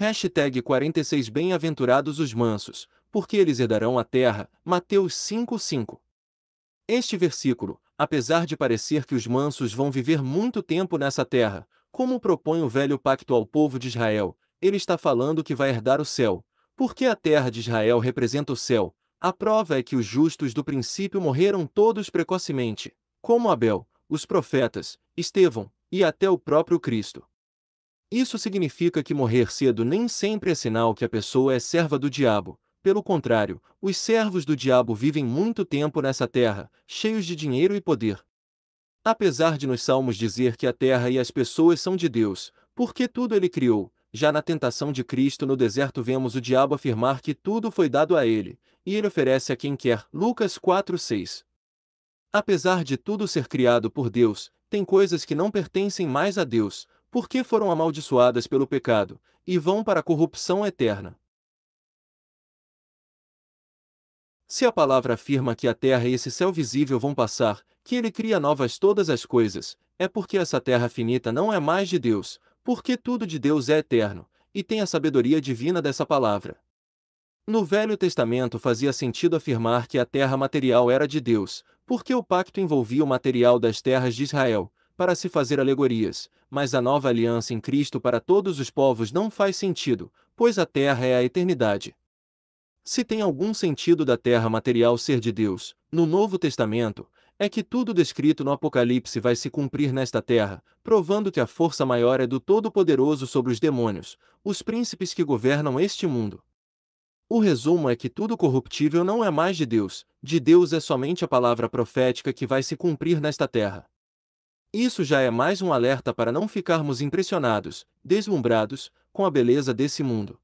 Hashtag 46 Bem-aventurados os mansos, porque eles herdarão a terra. Mateus 5:5. Este versículo, apesar de parecer que os mansos vão viver muito tempo nessa terra, como propõe o velho pacto ao povo de Israel, ele está falando que vai herdar o céu, porque a terra de Israel representa o céu. A prova é que os justos do princípio morreram todos precocemente, como Abel, os profetas, Estevão, e até o próprio Cristo. Isso significa que morrer cedo nem sempre é sinal que a pessoa é serva do diabo. Pelo contrário, os servos do diabo vivem muito tempo nessa terra, cheios de dinheiro e poder. Apesar de nos Salmos dizer que a terra e as pessoas são de Deus, porque tudo ele criou, já na tentação de Cristo no deserto vemos o diabo afirmar que tudo foi dado a ele, e ele oferece a quem quer. Lucas 4:6. Apesar de tudo ser criado por Deus, tem coisas que não pertencem mais a Deus, porque foram amaldiçoadas pelo pecado, e vão para a corrupção eterna. Se a palavra afirma que a terra e esse céu visível vão passar, que ele cria novas todas as coisas, é porque essa terra finita não é mais de Deus, porque tudo de Deus é eterno, e tem a sabedoria divina dessa palavra. No Velho Testamento fazia sentido afirmar que a terra material era de Deus, porque o pacto envolvia o material das terras de Israel, para se fazer alegorias, mas a nova aliança em Cristo para todos os povos não faz sentido, pois a terra é a eternidade. Se tem algum sentido da terra material ser de Deus, no Novo Testamento, é que tudo descrito no Apocalipse vai se cumprir nesta terra, provando que a força maior é do Todo-Poderoso sobre os demônios, os príncipes que governam este mundo. O resumo é que tudo corruptível não é mais de Deus é somente a palavra profética que vai se cumprir nesta terra. Isso já é mais um alerta para não ficarmos impressionados, deslumbrados, com a beleza desse mundo.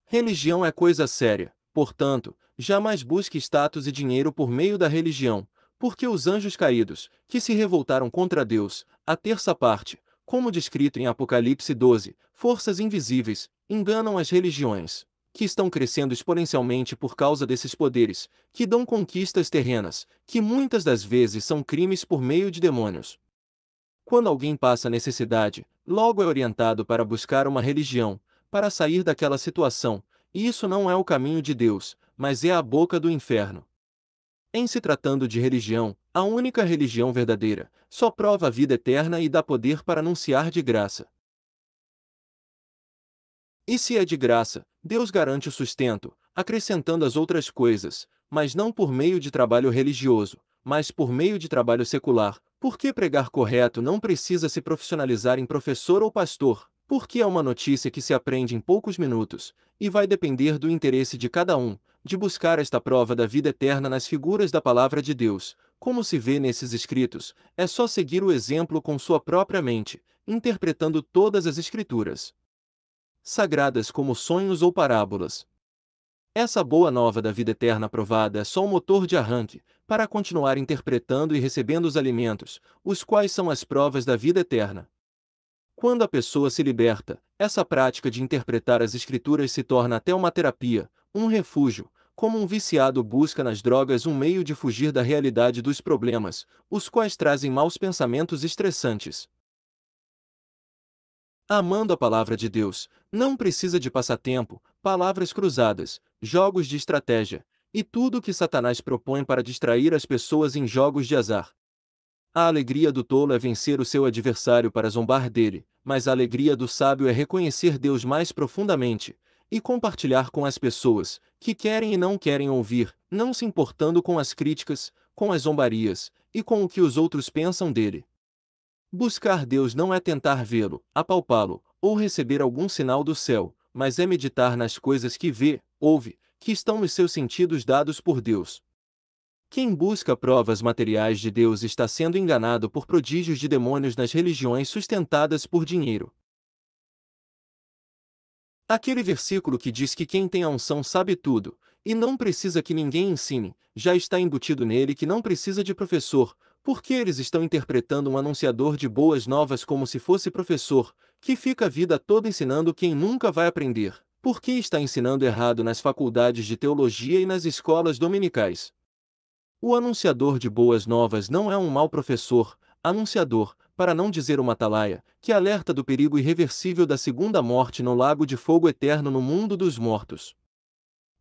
Religião é coisa séria, portanto, jamais busque status e dinheiro por meio da religião, porque os anjos caídos, que se revoltaram contra Deus, a terça parte, como descrito em Apocalipse 12, forças invisíveis, enganam as religiões, que estão crescendo exponencialmente por causa desses poderes, que dão conquistas terrenas, que muitas das vezes são crimes por meio de demônios. Quando alguém passa necessidade, logo é orientado para buscar uma religião, para sair daquela situação, e isso não é o caminho de Deus, mas é a boca do inferno. Em se tratando de religião, a única religião verdadeira, só prova a vida eterna e dá poder para anunciar de graça. E se é de graça, Deus garante o sustento, acrescentando as outras coisas, mas não por meio de trabalho religioso, mas por meio de trabalho secular, porque pregar correto não precisa se profissionalizar em professor ou pastor, porque é uma notícia que se aprende em poucos minutos, e vai depender do interesse de cada um, de buscar esta prova da vida eterna nas figuras da palavra de Deus, como se vê nesses escritos, é só seguir o exemplo com sua própria mente, interpretando todas as escrituras sagradas como sonhos ou parábolas. Essa boa nova da vida eterna provada é só um motor de arranque, para continuar interpretando e recebendo os alimentos, os quais são as provas da vida eterna. Quando a pessoa se liberta, essa prática de interpretar as escrituras se torna até uma terapia, um refúgio, como um viciado busca nas drogas um meio de fugir da realidade dos problemas, os quais trazem maus pensamentos estressantes. Amando a palavra de Deus, não precisa de passatempo, palavras cruzadas, jogos de estratégia, e tudo o que Satanás propõe para distrair as pessoas em jogos de azar. A alegria do tolo é vencer o seu adversário para zombar dele, mas a alegria do sábio é reconhecer Deus mais profundamente, e compartilhar com as pessoas, que querem e não querem ouvir, não se importando com as críticas, com as zombarias, e com o que os outros pensam dele. Buscar Deus não é tentar vê-lo, apalpá-lo, ou receber algum sinal do céu, mas é meditar nas coisas que vê, ouve, que estão nos seus sentidos dados por Deus. Quem busca provas materiais de Deus está sendo enganado por prodígios de demônios nas religiões sustentadas por dinheiro. Aquele versículo que diz que quem tem a unção sabe tudo, e não precisa que ninguém ensine, já está embutido nele que não precisa de professor, porque eles estão interpretando um anunciador de boas novas como se fosse professor, que fica a vida toda ensinando quem nunca vai aprender, porque está ensinando errado nas faculdades de teologia e nas escolas dominicais. O anunciador de boas novas não é um mau professor, anunciador, para não dizer uma atalaia, que alerta do perigo irreversível da segunda morte no lago de fogo eterno no mundo dos mortos.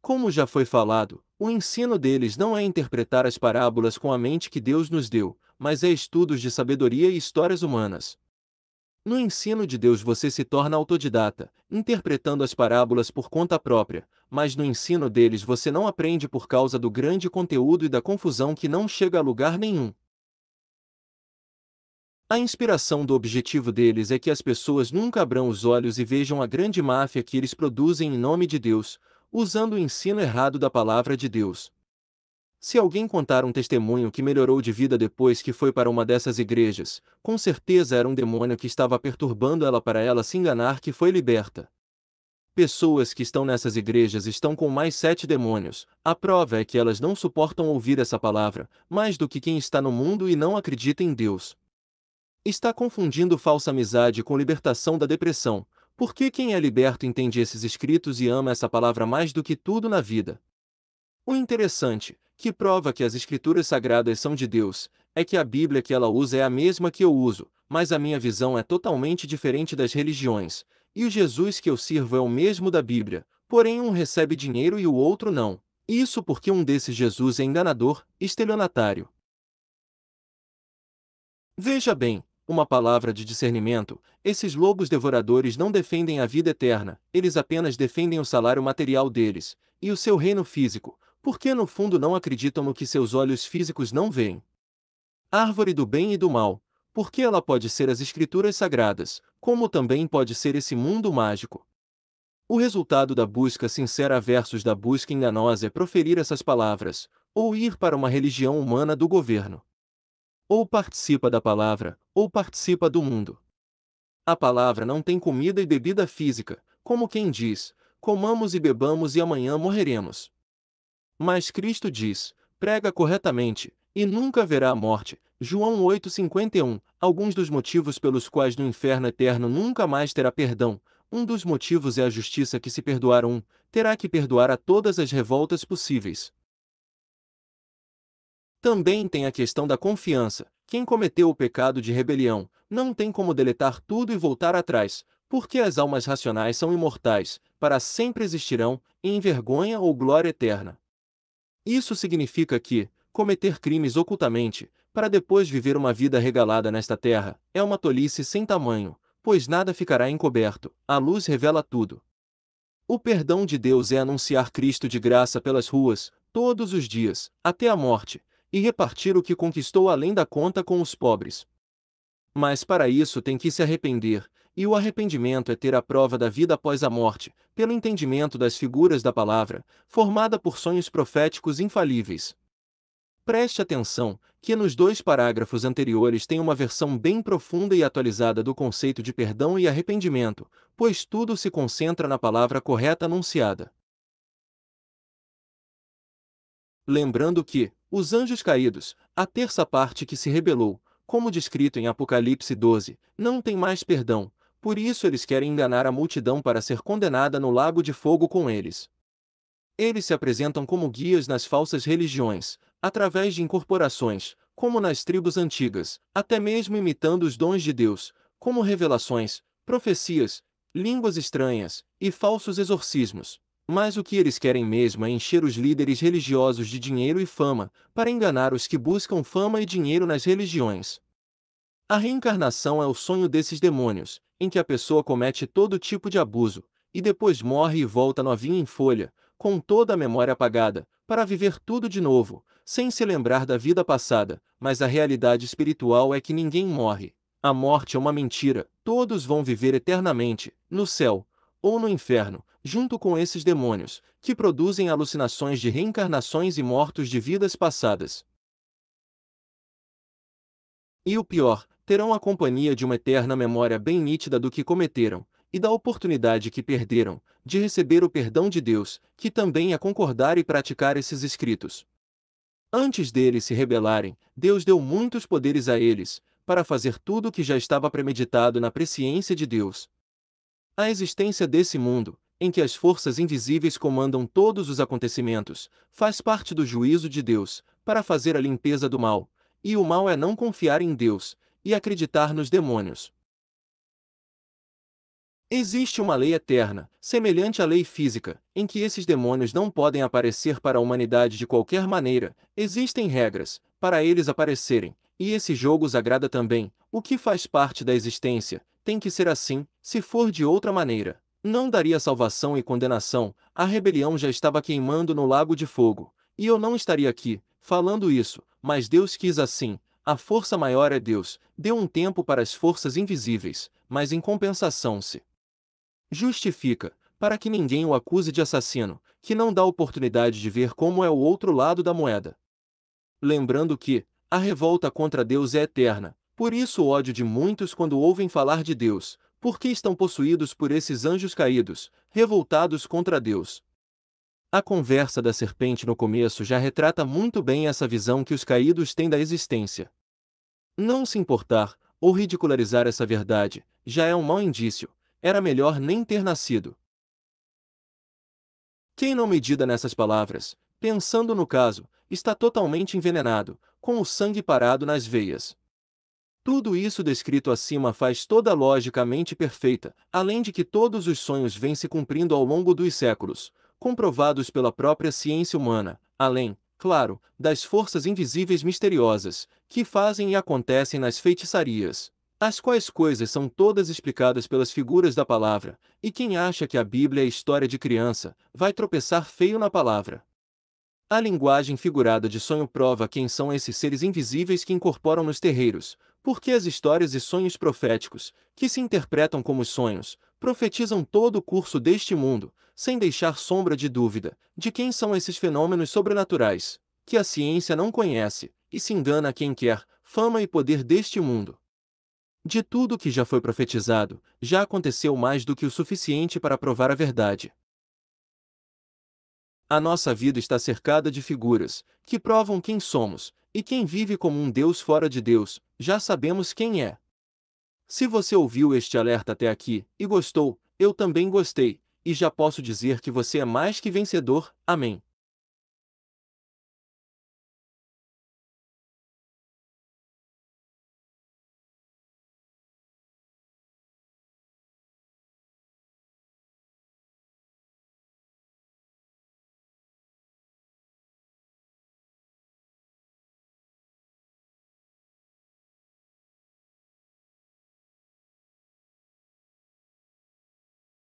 Como já foi falado, o ensino deles não é interpretar as parábolas com a mente que Deus nos deu, mas é estudos de sabedoria e histórias humanas. No ensino de Deus você se torna autodidata, interpretando as parábolas por conta própria, mas no ensino deles você não aprende por causa do grande conteúdo e da confusão que não chega a lugar nenhum. A inspiração do objetivo deles é que as pessoas nunca abram os olhos e vejam a grande máfia que eles produzem em nome de Deus, usando o ensino errado da palavra de Deus. Se alguém contar um testemunho que melhorou de vida depois que foi para uma dessas igrejas, com certeza era um demônio que estava perturbando ela para ela se enganar que foi liberta. Pessoas que estão nessas igrejas estão com mais 7 demônios. A prova é que elas não suportam ouvir essa palavra, mais do que quem está no mundo e não acredita em Deus. Está confundindo falsa amizade com libertação da depressão, porque quem é liberto entende esses escritos e ama essa palavra mais do que tudo na vida. O interessante, que prova que as escrituras sagradas são de Deus, é que a Bíblia que ela usa é a mesma que eu uso, mas a minha visão é totalmente diferente das religiões, e o Jesus que eu sirvo é o mesmo da Bíblia, porém um recebe dinheiro e o outro não. Isso porque um desses Jesus é enganador, estelionatário. Veja bem, uma palavra de discernimento: esses lobos devoradores não defendem a vida eterna, eles apenas defendem o salário material deles, e o seu reino físico, porque no fundo não acreditam no que seus olhos físicos não veem. Árvore do bem e do mal, porque ela pode ser as escrituras sagradas, como também pode ser esse mundo mágico. O resultado da busca sincera versus da busca enganosa é proferir essas palavras, ou ir para uma religião humana do governo. Ou participa da palavra, ou participa do mundo. A palavra não tem comida e bebida física, como quem diz: comamos e bebamos e amanhã morreremos. Mas Cristo diz: prega corretamente, e nunca haverá a morte. João 8,51. Alguns dos motivos pelos quais no inferno eterno nunca mais terá perdão. Um dos motivos é a justiça que se perdoar um, terá que perdoar a todas as revoltas possíveis. Também tem a questão da confiança. Quem cometeu o pecado de rebelião, não tem como deletar tudo e voltar atrás, porque as almas racionais são imortais, para sempre existirão, em vergonha ou glória eterna. Isso significa que, cometer crimes ocultamente, para depois viver uma vida regalada nesta terra, é uma tolice sem tamanho, pois nada ficará encoberto, a luz revela tudo. O perdão de Deus é anunciar Cristo de graça pelas ruas, todos os dias, até a morte, e repartir o que conquistou além da conta com os pobres. Mas para isso tem que se arrepender, e o arrependimento é ter a prova da vida após a morte, pelo entendimento das figuras da palavra, formada por sonhos proféticos infalíveis. Preste atenção, que nos 2 parágrafos anteriores tem uma versão bem profunda e atualizada do conceito de perdão e arrependimento, pois tudo se concentra na palavra correta anunciada. Lembrando que, os anjos caídos, a terça parte que se rebelou, como descrito em Apocalipse 12, não tem mais perdão, por isso eles querem enganar a multidão para ser condenada no lago de fogo com eles. Eles se apresentam como guias nas falsas religiões, através de incorporações, como nas tribos antigas, até mesmo imitando os dons de Deus, como revelações, profecias, línguas estranhas e falsos exorcismos. Mas o que eles querem mesmo é encher os líderes religiosos de dinheiro e fama, para enganar os que buscam fama e dinheiro nas religiões. A reencarnação é o sonho desses demônios, em que a pessoa comete todo tipo de abuso, e depois morre e volta novinha em folha, com toda a memória apagada, para viver tudo de novo, sem se lembrar da vida passada, mas a realidade espiritual é que ninguém morre. A morte é uma mentira, todos vão viver eternamente, no céu, ou no inferno, junto com esses demônios, que produzem alucinações de reencarnações e mortos de vidas passadas. E o pior, terão a companhia de uma eterna memória bem nítida do que cometeram, e da oportunidade que perderam, de receber o perdão de Deus, que também é concordar e praticar esses escritos. Antes deles se rebelarem, Deus deu muitos poderes a eles, para fazer tudo o que já estava premeditado na presciência de Deus. A existência desse mundo, em que as forças invisíveis comandam todos os acontecimentos, faz parte do juízo de Deus, para fazer a limpeza do mal, e o mal é não confiar em Deus, e acreditar nos demônios. Existe uma lei eterna, semelhante à lei física, em que esses demônios não podem aparecer para a humanidade de qualquer maneira. Existem regras para eles aparecerem, e esse jogo os agrada também. O que faz parte da existência tem que ser assim. Se for de outra maneira, não daria salvação e condenação. A rebelião já estava queimando no lago de fogo, e eu não estaria aqui falando isso, mas Deus quis assim. A força maior é Deus. Deu um tempo para as forças invisíveis, mas em compensação se justifica, para que ninguém o acuse de assassino, que não dá oportunidade de ver como é o outro lado da moeda. Lembrando que a revolta contra Deus é eterna, por isso o ódio de muitos quando ouvem falar de Deus, porque estão possuídos por esses anjos caídos, revoltados contra Deus. A conversa da serpente no começo já retrata muito bem essa visão que os caídos têm da existência. Não se importar, ou ridicularizar essa verdade, já é um mau indício. Era melhor nem ter nascido. Quem não medita nessas palavras, pensando no caso, está totalmente envenenado, com o sangue parado nas veias. Tudo isso descrito acima faz toda a lógica a mente perfeita, além de que todos os sonhos vêm se cumprindo ao longo dos séculos, comprovados pela própria ciência humana, além, claro, das forças invisíveis misteriosas, que fazem e acontecem nas feitiçarias, as quais coisas são todas explicadas pelas figuras da palavra, e quem acha que a Bíblia é história de criança, vai tropeçar feio na palavra. A linguagem figurada de sonho prova quem são esses seres invisíveis que incorporam nos terreiros, porque as histórias e sonhos proféticos, que se interpretam como sonhos, profetizam todo o curso deste mundo, sem deixar sombra de dúvida, de quem são esses fenômenos sobrenaturais, que a ciência não conhece, e se engana quem quer, fama e poder deste mundo. De tudo que já foi profetizado, já aconteceu mais do que o suficiente para provar a verdade. A nossa vida está cercada de figuras, que provam quem somos, e quem vive como um Deus fora de Deus, já sabemos quem é. Se você ouviu este alerta até aqui, e gostou, eu também gostei, e já posso dizer que você é mais que vencedor. Amém.